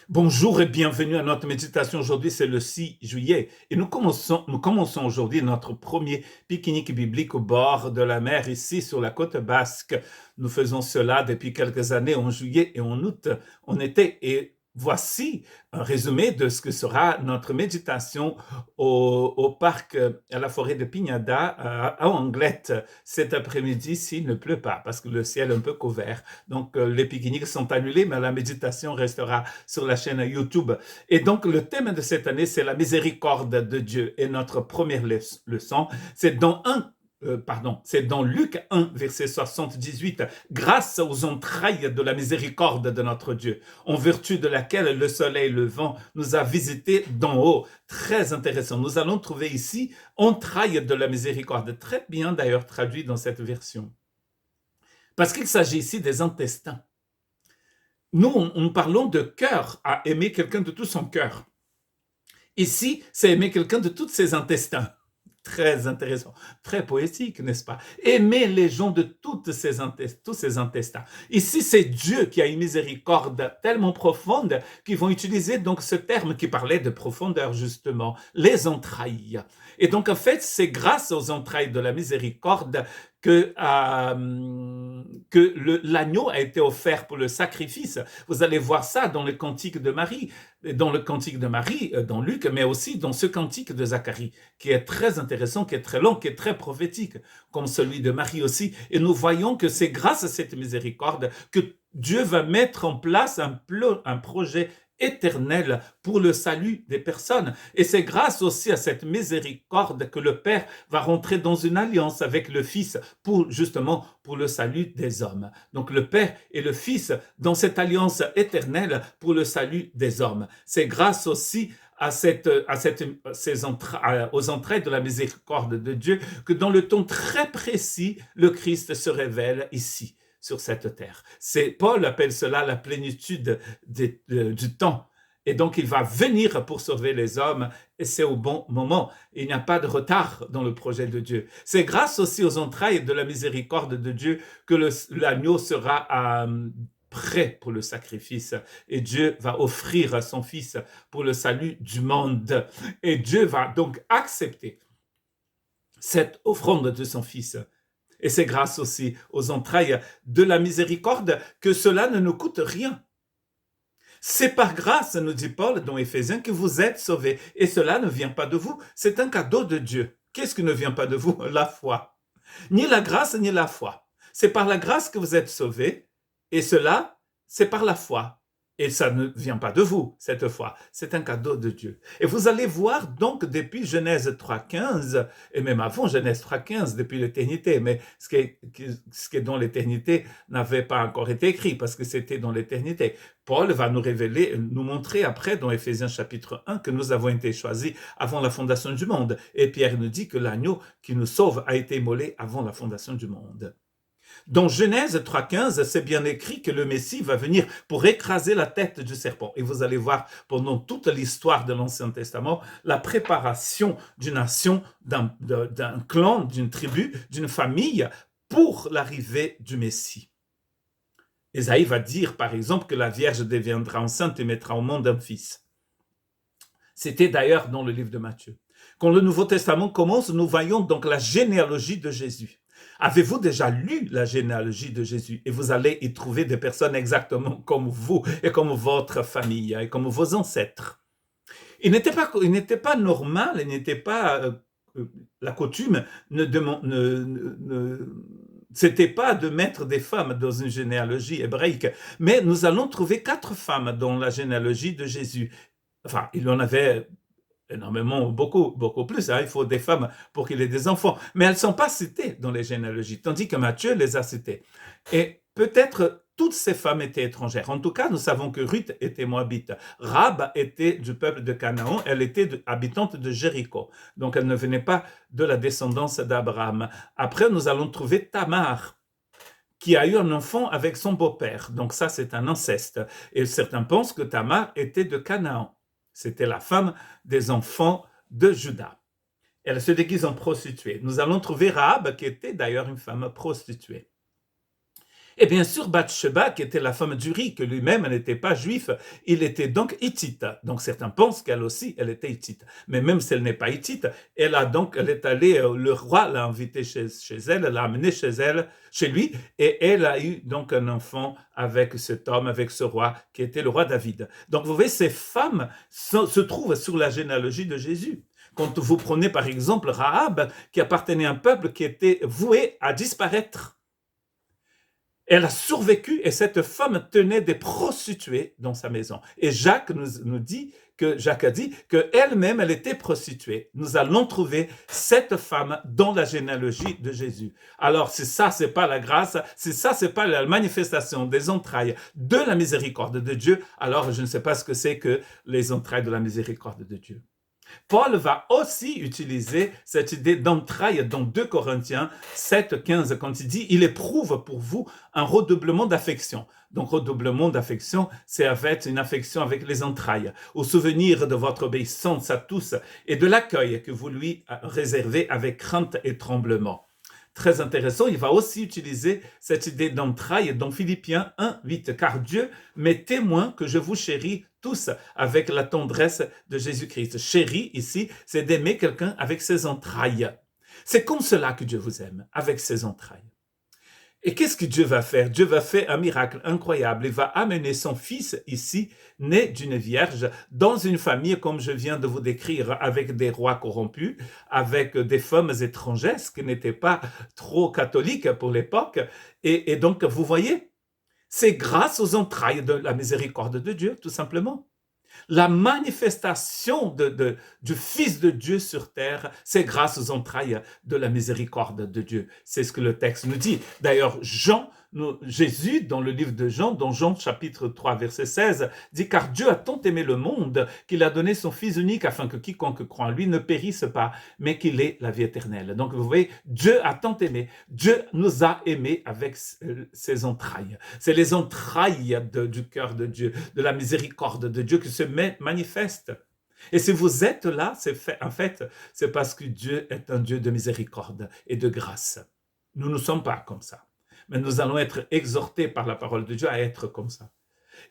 Bonjour et bienvenue à notre méditation. Aujourd'hui, c'est le 6 juillet et nous commençons aujourd'hui notre premier pique-nique biblique au bord de la mer ici sur la côte basque. Nous faisons cela depuis quelques années en juillet et en août, en été. Et voici un résumé de ce que sera notre méditation au parc, à la forêt de Pignada, à Anglette, cet après-midi s'il ne pleut pas, parce que le ciel est un peu couvert. Donc, les pique-niques sont annulés, mais la méditation restera sur la chaîne YouTube. Et donc, le thème de cette année, c'est la miséricorde de Dieu. Et notre première leçon, c'est dans Luc 1, verset 78, grâce aux entrailles de la miséricorde de notre Dieu, en vertu de laquelle le soleil levant nous a visités d'en haut. Très intéressant. Nous allons trouver ici entrailles de la miséricorde, très bien d'ailleurs traduit dans cette version. Parce qu'il s'agit ici des intestins. Nous parlons de cœur, à aimer quelqu'un de tout son cœur. Ici, c'est aimer quelqu'un de tous ses intestins. Très intéressant, très poétique, n'est-ce pas? Aimer les gens de tous ces intestins. Ici, c'est Dieu qui a une miséricorde tellement profonde qu'ils vont utiliser donc ce terme qui parlait de profondeur, justement, les entrailles. Et donc, en fait, c'est grâce aux entrailles de la miséricorde que l'agneau a été offert pour le sacrifice. Vous allez voir ça dans le cantique de Marie, dans Luc, mais aussi dans ce cantique de Zacharie, qui est très intéressant, qui est très long, qui est très prophétique, comme celui de Marie aussi. Et nous voyons que c'est grâce à cette miséricorde que Dieu va mettre en place un projet éternel pour le salut des personnes. Et c'est grâce aussi à cette miséricorde que le Père va rentrer dans une alliance avec le Fils pour le salut des hommes. Donc le Père et le Fils dans cette alliance éternelle pour le salut des hommes. C'est grâce aussi aux entrailles de la miséricorde de Dieu que dans le temps très précis, le Christ se révèle ici, sur cette terre. Paul appelle cela la plénitude du temps. Et donc, il va venir pour sauver les hommes, et c'est au bon moment. Il n'y a pas de retard dans le projet de Dieu. C'est grâce aussi aux entrailles de la miséricorde de Dieu que l'agneau sera prêt pour le sacrifice. Et Dieu va offrir son Fils pour le salut du monde. Et Dieu va donc accepter cette offrande de son Fils. Et c'est grâce aussi aux entrailles de la miséricorde que cela ne nous coûte rien. C'est par grâce, nous dit Paul dans Éphésiens, que vous êtes sauvés. Et cela ne vient pas de vous, c'est un cadeau de Dieu. Qu'est-ce qui ne vient pas de vous? La foi. Ni la grâce, ni la foi. C'est par la grâce que vous êtes sauvés, et cela, c'est par la foi. Et ça ne vient pas de vous, cette foi. C'est un cadeau de Dieu. Et vous allez voir donc depuis Genèse 3.15, et même avant Genèse 3.15, depuis l'éternité, mais ce qui est dans l'éternité n'avait pas encore été écrit, parce que c'était dans l'éternité. Paul va nous révéler, nous montrer après dans Éphésiens chapitre 1 que nous avons été choisis avant la fondation du monde. Et Pierre nous dit que l'agneau qui nous sauve a été immolé avant la fondation du monde. Dans Genèse 3.15, c'est bien écrit que le Messie va venir pour écraser la tête du serpent. Et vous allez voir pendant toute l'histoire de l'Ancien Testament la préparation d'une nation, d'un clan, d'une tribu, d'une famille pour l'arrivée du Messie. Ésaïe va dire, par exemple, que la Vierge deviendra enceinte et mettra au monde un fils. C'était d'ailleurs dans le livre de Matthieu. Quand le Nouveau Testament commence, nous voyons donc la généalogie de Jésus. Avez-vous déjà lu la généalogie de Jésus? Et vous allez y trouver des personnes exactement comme vous et comme votre famille et comme vos ancêtres. Il n'était pas normal, la coutume c'était pas de mettre des femmes dans une généalogie hébraïque, mais nous allons trouver 4 femmes dans la généalogie de Jésus. Enfin, il en avait énormément, beaucoup plus. Il faut des femmes pour qu'il ait des enfants. Mais elles ne sont pas citées dans les généalogies, tandis que Matthieu les a citées. Et peut-être toutes ces femmes étaient étrangères. En tout cas, nous savons que Ruth était moabite. Rahab était du peuple de Canaan. Elle était habitante de Jéricho. Donc, elle ne venait pas de la descendance d'Abraham. Après, nous allons trouver Tamar, qui a eu un enfant avec son beau-père. Donc ça, c'est un inceste. Et certains pensent que Tamar était de Canaan. C'était la femme des enfants de Juda. Elle se déguise en prostituée. Nous allons trouver Rahab, qui était d'ailleurs une femme prostituée. Et bien sûr, Bathsheba, qui était la femme d'Uri, que lui-même n'était pas juif, il était donc hittite. Donc certains pensent qu'elle aussi, elle était hittite. Mais même si elle n'est pas hittite, elle est allée, le roi l'a invitée chez elle, l'a amenée chez elle, chez lui, et elle a eu donc un enfant avec cet homme, avec ce roi, qui était le roi David. Donc vous voyez, ces femmes se trouvent sur la généalogie de Jésus. Quand vous prenez par exemple Rahab, qui appartenait à un peuple qui était voué à disparaître. Elle a survécu et cette femme tenait des prostituées dans sa maison. Et Jacques Jacques a dit qu'elle-même, elle était prostituée. Nous allons trouver cette femme dans la généalogie de Jésus. Alors, si ça, c'est pas la grâce, si ça, c'est pas la manifestation des entrailles de la miséricorde de Dieu, alors je ne sais pas ce que c'est que les entrailles de la miséricorde de Dieu. Paul va aussi utiliser cette idée d'entrailles dans 2 Corinthiens 7, 15, quand il dit « Il éprouve pour vous un redoublement d'affection ». Donc, redoublement d'affection, c'est une affection avec les entrailles, au souvenir de votre obéissance à tous et de l'accueil que vous lui réservez avec crainte et tremblement. Très intéressant, il va aussi utiliser cette idée d'entrailles dans Philippiens 1, 8. « Car Dieu m'est témoin que je vous chéris tous avec la tendresse de Jésus-Christ. » Chéri, ici, c'est d'aimer quelqu'un avec ses entrailles. C'est comme cela que Dieu vous aime, avec ses entrailles. Et qu'est-ce que Dieu va faire? Dieu va faire un miracle incroyable. Il va amener son fils ici, né d'une vierge, dans une famille comme je viens de vous décrire, avec des rois corrompus, avec des femmes étrangères, ce qui n'était pas trop catholique pour l'époque. Et donc, vous voyez, c'est grâce aux entrailles de la miséricorde de Dieu, tout simplement. La manifestation du Fils de Dieu sur terre, c'est grâce aux entrailles de la miséricorde de Dieu. C'est ce que le texte nous dit. D'ailleurs, Jésus, dans le livre de Jean, dans Jean chapitre 3, verset 16, dit « Car Dieu a tant aimé le monde qu'il a donné son Fils unique afin que quiconque croit en lui ne périsse pas, mais qu'il ait la vie éternelle. » Donc vous voyez, Dieu a tant aimé. Dieu nous a aimés avec ses entrailles. C'est les entrailles du cœur de Dieu, de la miséricorde de Dieu qui se manifeste. Et si vous êtes là, en fait, c'est parce que Dieu est un Dieu de miséricorde et de grâce. Nous ne sommes pas comme ça. Mais nous allons être exhortés par la parole de Dieu à être comme ça.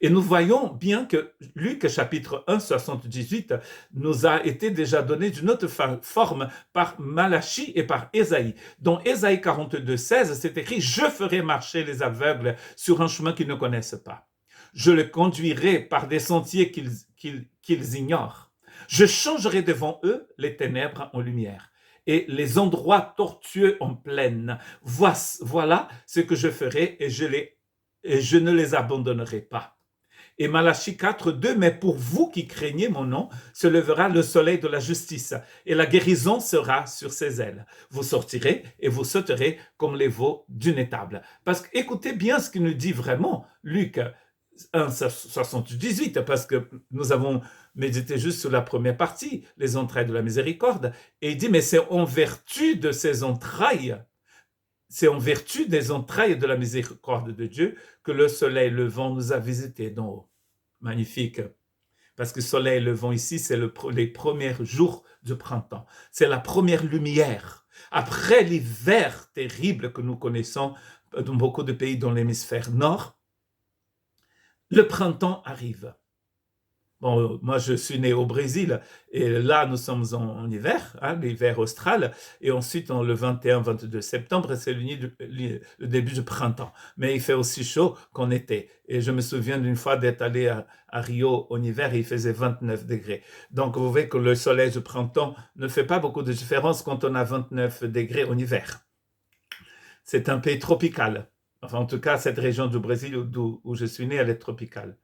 Et nous voyons bien que Luc chapitre 1, 78 nous a été déjà donné d'une autre forme par Malachie et par Ésaïe. Dans Ésaïe 42, 16, c'est écrit « Je ferai marcher les aveugles sur un chemin qu'ils ne connaissent pas. Je les conduirai par des sentiers qu'ils ignorent. Je changerai devant eux les ténèbres en lumière et les endroits tortueux en plaine. Voilà ce que je ferai et je ne les abandonnerai pas. » Et Malachie 4, 2, « Mais pour vous qui craignez mon nom, se lèvera le soleil de la justice, et la guérison sera sur ses ailes. Vous sortirez et vous sauterez comme les veaux d'une étable. » Parce que écoutez bien ce qu'il nous dit vraiment, Luc 1, 78, parce que nous avons médité juste sur la première partie, les entrailles de la miséricorde, et il dit, mais c'est en vertu de ces entrailles, c'est en vertu des entrailles de la miséricorde de Dieu que le soleil levant nous a visités d'en haut. Magnifique. Parce que le soleil levant ici, c'est les premiers jours du printemps. C'est la première lumière. Après l'hiver terrible que nous connaissons dans beaucoup de pays dans l'hémisphère nord, le printemps arrive. Bon, moi, je suis né au Brésil, et là, nous sommes en hiver, l'hiver austral, et ensuite, le 21-22 septembre, c'est le début du printemps. Mais il fait aussi chaud qu'en été. Et je me souviens d'une fois d'être allé à Rio en hiver, et il faisait 29 degrés. Donc, vous voyez que le soleil du printemps ne fait pas beaucoup de différence quand on a 29 degrés en hiver. C'est un pays tropical. Enfin, en tout cas, cette région du Brésil où je suis né, elle est tropicale.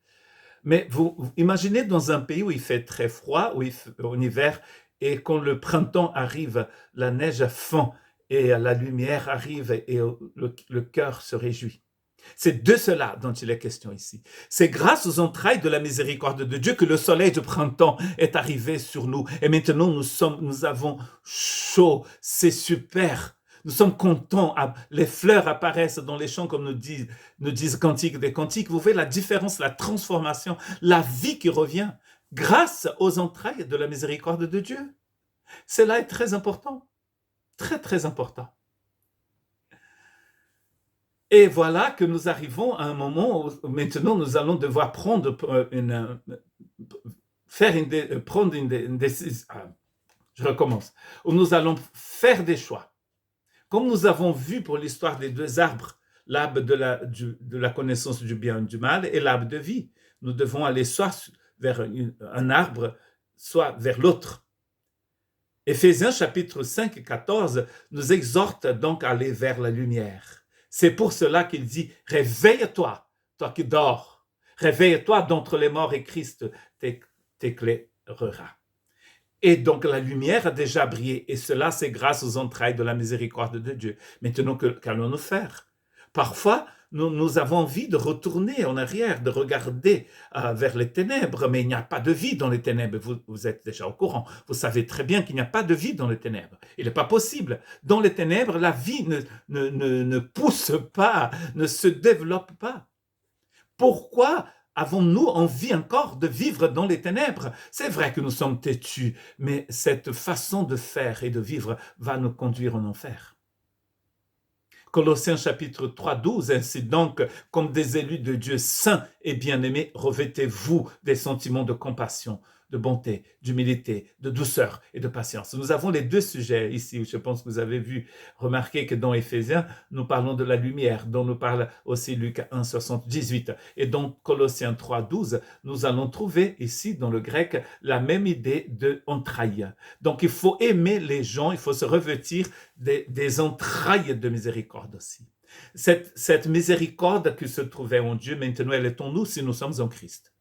Mais vous imaginez dans un pays où il fait très froid, en hiver, et quand le printemps arrive, la neige fond et la lumière arrive et le cœur se réjouit. C'est de cela dont il est question ici. C'est grâce aux entrailles de la miséricorde de Dieu que le soleil du printemps est arrivé sur nous. Et maintenant, nous avons chaud. C'est super. Nous sommes contents, les fleurs apparaissent dans les champs comme nous disent Cantiques des Cantiques. Vous voyez la différence, la transformation, la vie qui revient grâce aux entrailles de la miséricorde de Dieu. Cela est très important, très très important. Et voilà que nous arrivons à un moment où maintenant nous allons devoir prendre une décision. Je recommence. Où nous allons faire des choix. Comme nous avons vu pour l'histoire des deux arbres, l'arbre de la connaissance du bien et du mal et l'arbre de vie. Nous devons aller soit vers un arbre, soit vers l'autre. Éphésiens chapitre 5 et 14 nous exhorte donc à aller vers la lumière. C'est pour cela qu'il dit « Réveille-toi, toi qui dors. Réveille-toi d'entre les morts et Christ t'éclairera. » Et donc la lumière a déjà brillé, et cela c'est grâce aux entrailles de la miséricorde de Dieu. Maintenant, qu'allons-nous faire? Parfois, nous avons envie de retourner en arrière, de regarder vers les ténèbres, mais il n'y a pas de vie dans les ténèbres. Vous êtes déjà au courant. Vous savez très bien qu'il n'y a pas de vie dans les ténèbres. Il n'est pas possible. Dans les ténèbres, la vie ne pousse pas, ne se développe pas. Pourquoi avons-nous envie encore de vivre dans les ténèbres? C'est vrai que nous sommes têtus, mais cette façon de faire et de vivre va nous conduire en enfer. Colossiens chapitre 3, 12, ainsi donc, comme des élus de Dieu saints et bien-aimés, revêtez-vous des sentiments de compassion, de bonté, d'humilité, de douceur et de patience. Nous avons les deux sujets ici. Je pense que vous avez remarqué que dans Éphésiens, nous parlons de la lumière, dont nous parle aussi Luc 1, 78. Et dans Colossiens 3, 12, nous allons trouver ici, dans le grec, la même idée de entrailles. Donc, il faut aimer les gens, il faut se revêtir des entrailles de miséricorde aussi. Cette miséricorde qui se trouvait en Dieu, maintenant, elle est en nous si nous sommes en Christ.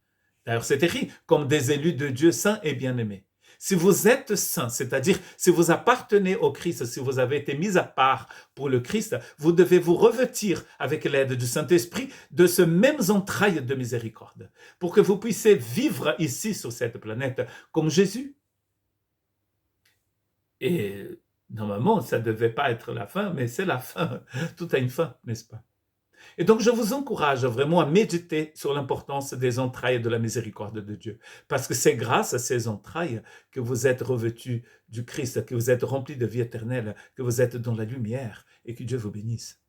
D'ailleurs, c'est écrit comme des élus de Dieu saints et bien-aimés. Si vous êtes saints, c'est-à-dire si vous appartenez au Christ, si vous avez été mis à part pour le Christ, vous devez vous revêtir avec l'aide du Saint-Esprit de ce même entraille de miséricorde pour que vous puissiez vivre ici sur cette planète comme Jésus. Et normalement, ça ne devait pas être la fin, mais c'est la fin. Tout a une fin, n'est-ce pas? Et donc, je vous encourage vraiment à méditer sur l'importance des entrailles de la miséricorde de Dieu. Parce que c'est grâce à ces entrailles que vous êtes revêtus du Christ, que vous êtes remplis de vie éternelle, que vous êtes dans la lumière et que Dieu vous bénisse.